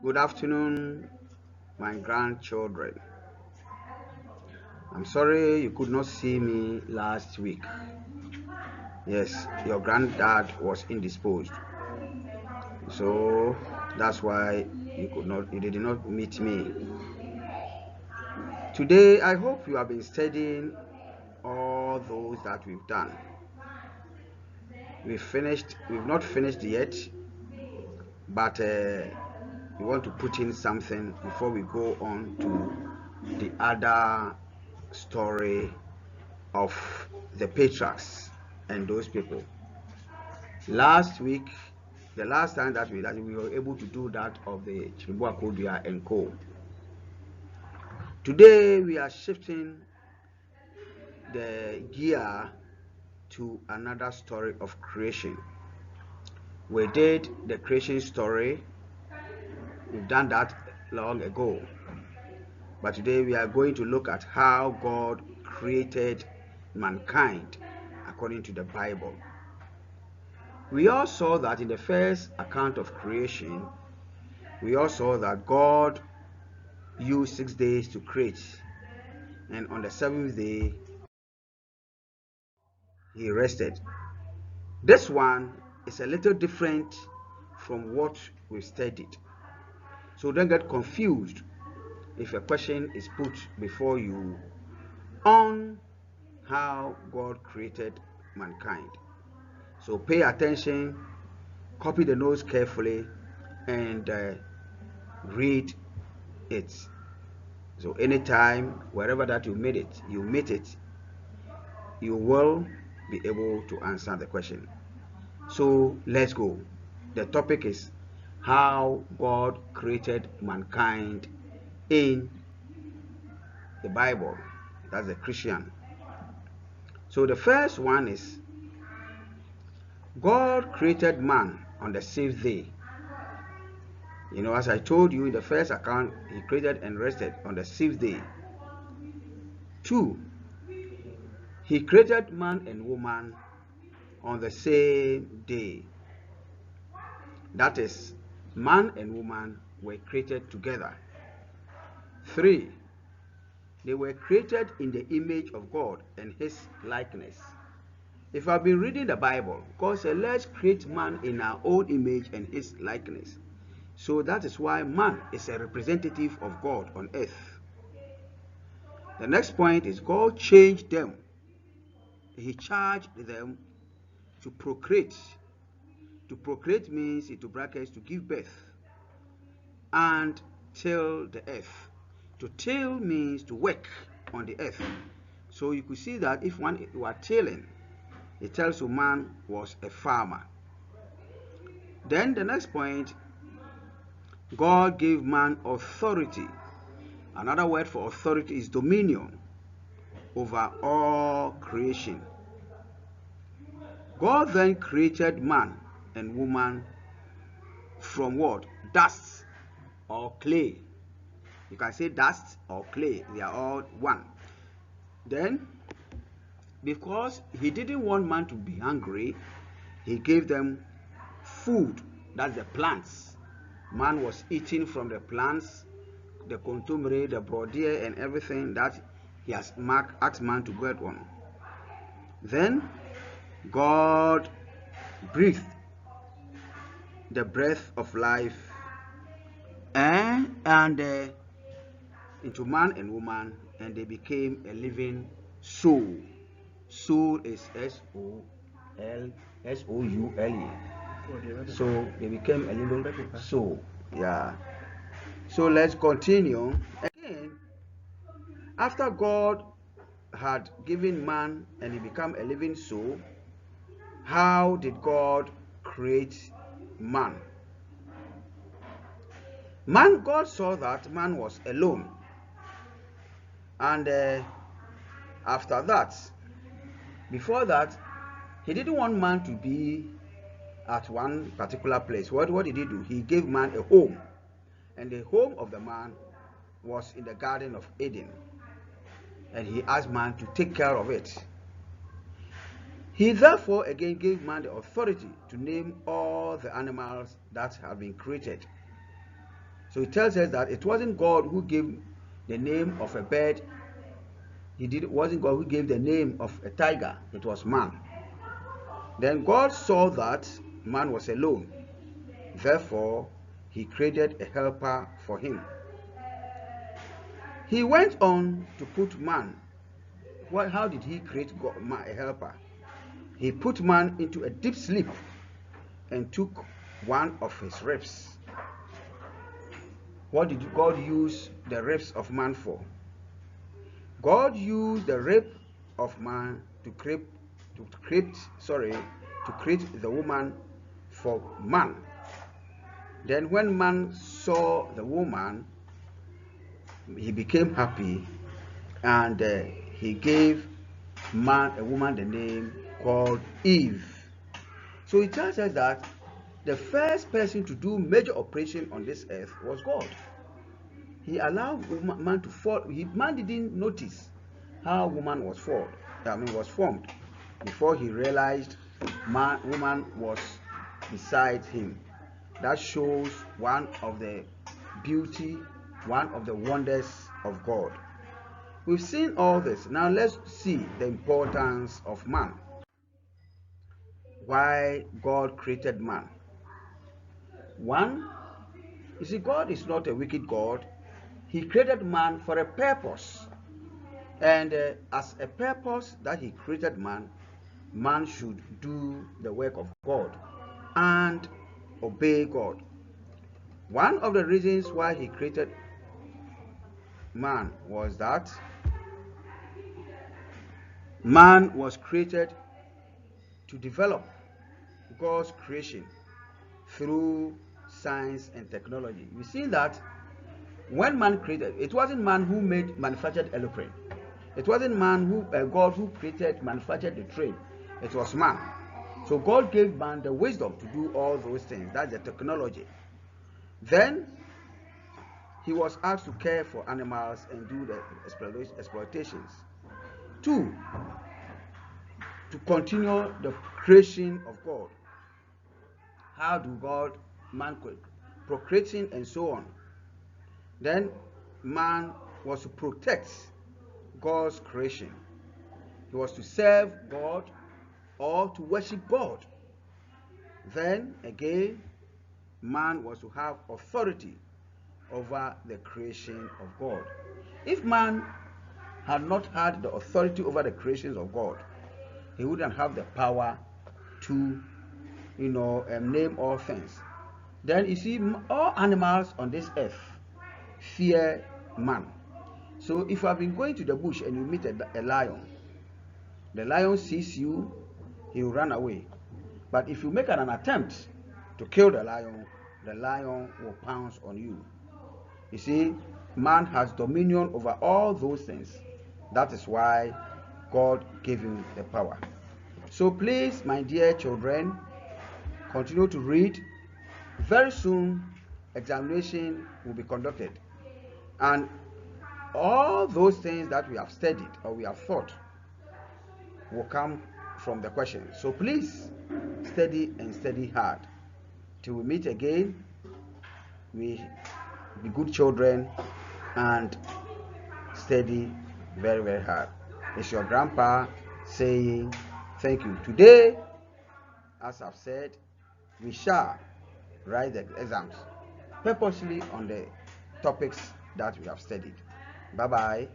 Good afternoon, my grandchildren. I'm sorry you could not see me last week. Yes, your granddad was indisposed, so that's why you did not meet me. Today, I hope you have been studying all those that we've done. We've not finished yet, but we want to put in something before we go on to the other story of the patriarchs and those people. Last week, the last time that we were able to do that of the Chimbua Kodia and Co. Today we are shifting the gear to another story of creation. We did the creation story. We've done that long ago. But today we are going to look at how God created mankind according to the Bible. We all saw that in the first account of creation, we all saw that God used 6 days to create, and on the seventh day, he rested. This one is a little different from what we studied. So don't get confused if a question is put before you on how God created mankind. So pay attention, copy the notes carefully, and read it. So anytime, wherever that you meet it, you will be able to answer the question. So let's go. The topic is how God created mankind in the Bible. That's the Christian. So the first one is God created man on the sixth day. As I told you in the first account, he created and rested on the sixth day. 2. He created man and woman on the same day. That is, man and woman were created together. 3. They were created in the image of God and his likeness. If I've been reading the Bible, God said, let's create man in our own image and his likeness. So that is why man is a representative of God on earth. The next point is God changed them. He charged them to procreate. To procreate means, into brackets, to give birth and till the earth. To till means to work on the earth. So you could see that if one were tilling, it tells you man was a farmer. Then the next point, God gave man authority. Another word for authority is dominion over all creation. God then created man and woman from what? Dust or clay. You can say dust or clay, they are all one. Then, because he didn't want man to be hungry, he gave them food. That's the plants. Man was eating from the plants, the contumely, the brodier, and everything that he has asked man to get on. Then God breathed the breath of life and into man and woman, and they became a living soul. Soul is Soul. So they became a living soul. Yeah. So let's continue. Again, after God had given man and he became a living soul, how did God create man? God saw that man was alone. And after that, before that, he didn't want man to be at one particular place. What did he do? He gave man a home. And the home of the man was in the Garden of Eden. And he asked man to take care of it. He therefore again gave man the authority to name all the animals that have been created. So it tells us that it wasn't God who gave the name of a bird. It wasn't God who gave the name of a tiger. It was man. Then God saw that man was alone. Therefore, he created a helper for him. He went on to put man. How did he create a helper? He put man into a deep sleep and took one of his ribs. What did God use the ribs of man for? God used the rib of man to create the woman for man. Then when man saw the woman, he became happy, and he gave a woman the name called Eve. So it tells us that the first person to do major operation on this earth was God. He allowed man to fall. Man didn't notice how woman was formed before he realized woman was beside him. That shows one of the beauty, one of the wonders of God. We've seen all this. Now let's see the importance of man. Why God created man. One, you see, God is not a wicked God. He created man for a purpose. And as a purpose that he created man, man should do the work of God and obey God. One of the reasons why he created man was that man was created to develop God's creation through science and technology. You see that when man created, it wasn't man who manufactured aeroplane. It wasn't God who manufactured the train. It was man. So God gave man the wisdom to do all those things. That's the technology. Then he was asked to care for animals and do the exploitations. 2, to continue the creation of God. How do man procreating and so on. Then man was to protect God's creation. He was to serve God or to worship God. Then again, man was to have authority over the creation of God. If man had not had the authority over the creations of God, he wouldn't have the power to name all things. Then you see, all animals on this earth fear man. So if you have been going to the bush and you meet a lion, the lion sees you, he will run away. But if you make an attempt to kill the lion will pounce on you. You see, man has dominion over all those things. That is why God gave him the power. So please, my dear children, continue to read. Very soon, examination will be conducted. And all those things that we have studied or we have thought will come from the question. So please, study and study hard. Till we meet again, we be good children and study very, very hard. It's your grandpa saying thank you. Today, as I've said, we shall write the exams purposely on the topics that we have studied. Bye bye.